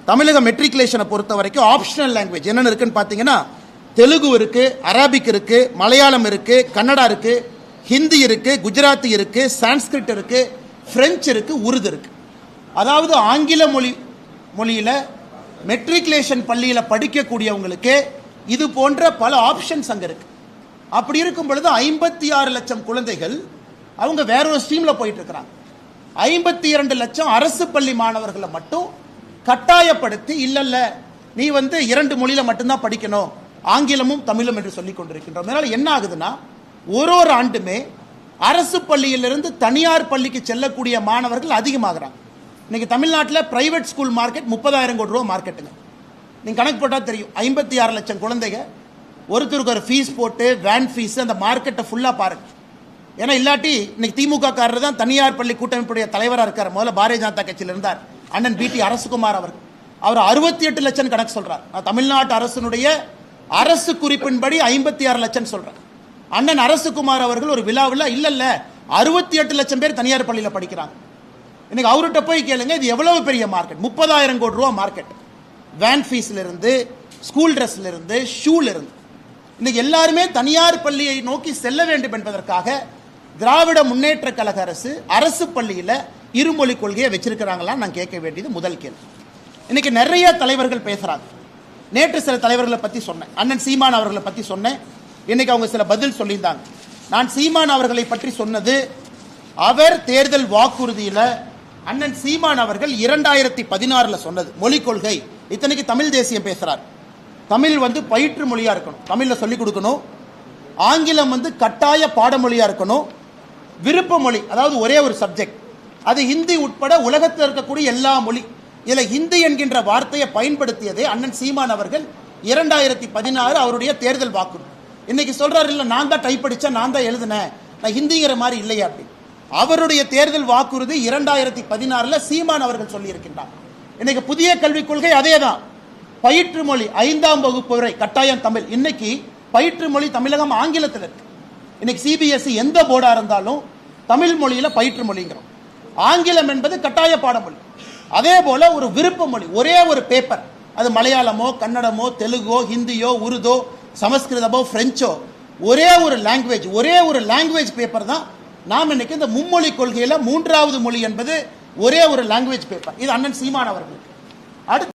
தமிழக மெட்ரிகுலேஷனை பொறுத்த வரைக்கும் ஆப்ஷனல் லாங்குவேஜ் என்னென்ன இருக்குன்னு பார்த்தீங்கன்னா, தெலுங்கு இருக்கு, அரபிக் இருக்கு, மலையாளம் இருக்கு, கன்னடா இருக்கு, ஹிந்தி இருக்கு, குஜராத்தி இருக்கு, சான்ஸ்கிரிட் இருக்கு, பிரெஞ்சு இருக்கு, உருது இருக்கு. அதாவது ஆங்கில மொழியில் மெட்ரிகுலேஷன் பள்ளியில் படிக்கக்கூடியவங்களுக்கு இது போன்ற பல ஆப்ஷன்ஸ் அங்கே இருக்கு. அப்படி இருக்கும் பொழுது 56 லட்சம் குழந்தைகள் அவங்க வேற ஒரு ஸ்ட்ரீமில் போயிட்டு இருக்கிறாங்க. 52 லட்சம் அரசு பள்ளி மாணவர்களை மட்டும் கட்டாயப்படுத்தி இல்ல நீ 2 மொழியில மட்டும்தான் படிக்கணும், ஆங்கிலமும் தமிழும் என்று சொல்லிக் கொண்டிருக்கின்றோம். அதனால என்ன ஆகுதுன்னா, ஒரு ஆண்டுமே அரசு பள்ளியிலிருந்து தனியார் பள்ளிக்கு செல்லக்கூடிய மாணவர்கள் அதிகமாகிறாங்க. இன்னைக்கு தமிழ்நாட்டில் பிரைவேட் ஸ்கூல் மார்க்கெட் 30,000 கோடி ரூபா மார்க்கெட்டுங்க. நீங்க கணக்கு போட்டா தெரியும். 56 லட்சம் குழந்தைங்க, ஒருத்தருக்கு ஒரு ஃபீஸ் போட்டு வேன் ஃபீஸ், அந்த மார்க்கெட்டை ஃபுல்லா பாருங்க. ஏன்னா இல்லாட்டி இன்னைக்கு திமுக காரர் தான் தனியார் பள்ளி கூட்டமைப்புடைய தலைவராக இருக்கார். முதல்ல பாரதிய ஜனதா கட்சியில் இருந்தார் அண்ணன் பிடி அரசுகுமார் அவர்கள். அவர் 68 லட்சம் கணக்கு சொல்றார். தமிழ்நாட்டு அரசினுடைய அரசு குறிப்பின்படி 56 லட்சம் சொல்றார். அண்ணன் அரசுகுமார் அவர்கள் ஒரு விழாவில் இல்ல 68 லட்சம் பேர் தனியார் பள்ளியில் படிக்கிறாங்க. இன்னைக்கு அவர்கிட்ட போய் கேளுங்க, இது எவ்வளவு பெரிய மார்க்கெட். 30,000 கோடி ரூபா மார்க்கெட். வேன் ஃபீஸ்ல இருந்து, ஸ்கூல் ட்ரெஸ்ல இருந்து, ஷூல இருந்து. இன்னைக்கு எல்லாருமே தனியார் பள்ளியை நோக்கி செல்ல வேண்டும் என்பதற்காக திராவிட முன்னேற்ற கழக அரசு அரசு பள்ளியில் இருமொழி கொள்கையை வச்சிருக்கிறாங்களா நான் கேட்க வேண்டியது முதல் கேள்வி. இன்னைக்கு நிறைய தலைவர்கள் பேசுறாங்க. நேற்று சில தலைவர்களை பத்தி சொன்னேன், அண்ணன் சீமான் அவர்களை பத்தி சொன்னேன். இன்னைக்கு அவங்க சில பதில் சொல்லியிருந்தாங்க. நான் சீமான் அவர்களை பற்றி சொன்னது, அவர் தேர்தல் வாக்குறுதியில் அண்ணன் சீமான் அவர்கள் 2016 சொன்னது மொழிக் கொள்கை. இத்தனைக்கு தமிழ் தேசியம் பேசுறார். தமிழ் பயிற்று மொழியா இருக்கணும், தமிழ்ல சொல்லிக் கொடுக்கணும். ஆங்கிலம் கட்டாய பாடமொழியா இருக்கணும். விருப்ப மொழி, அதாவது ஒரே ஒரு சப்ஜெக்ட், அது ஹிந்தி உட்பட உலகத்தில் இருக்கக்கூடிய எல்லா மொழி. இதுல ஹிந்தி என்கின்ற வார்த்தையை பயன்படுத்தியதே அண்ணன் சீமான் அவர்கள் 2016 அவருடைய தேர்தல் வாக்குறுதி. இன்னைக்கு சொல்றாரு, இல்ல நான் தான் டைப் படிச்சேன், நான் தான் எழுதினேன், நான் ஹிந்திங்கிற மாதிரி இல்லையா அப்படி. அவருடைய தேர்தல் வாக்குறுதி 2016 சீமான் அவர்கள் சொல்லி இருக்கின்றார். இன்னைக்கு புதிய கல்விக் கொள்கை அதேதான். பயிற்று மொழி 5ஆம் வகுப்பு வரை கட்டாயம் தமிழ். இன்னைக்கு பயிற்று மொழி தமிழகம் ஆங்கிலத்தில் இருக்கு. இன்னைக்கு சிபிஎஸ்இ எந்த போர்டா இருந்தாலும் தமிழ் மொழியில பயிற்று மொழிங்கிறோம். ஆங்கிலம் என்பது கட்டாய பாடமொழி. அதே போல ஒரு விருப்ப மொழி, ஒரே ஒரு பேப்பர், அது மலையாளமோ கன்னடமோ தெலுங்கோ ஹிந்தியோ உருதோ சமஸ்கிருதமோ பிரெஞ்சோ, ஒரே ஒரு லாங்குவேஜ் பேப்பர் தான். நாம் இன்னைக்கு இந்த மும்மொழி கொள்கையில 3வது மொழி என்பது ஒரே ஒரு லாங்குவேஜ் பேப்பர். இது அண்ணன் சீமான் அவர்களுக்கு. அடுத்து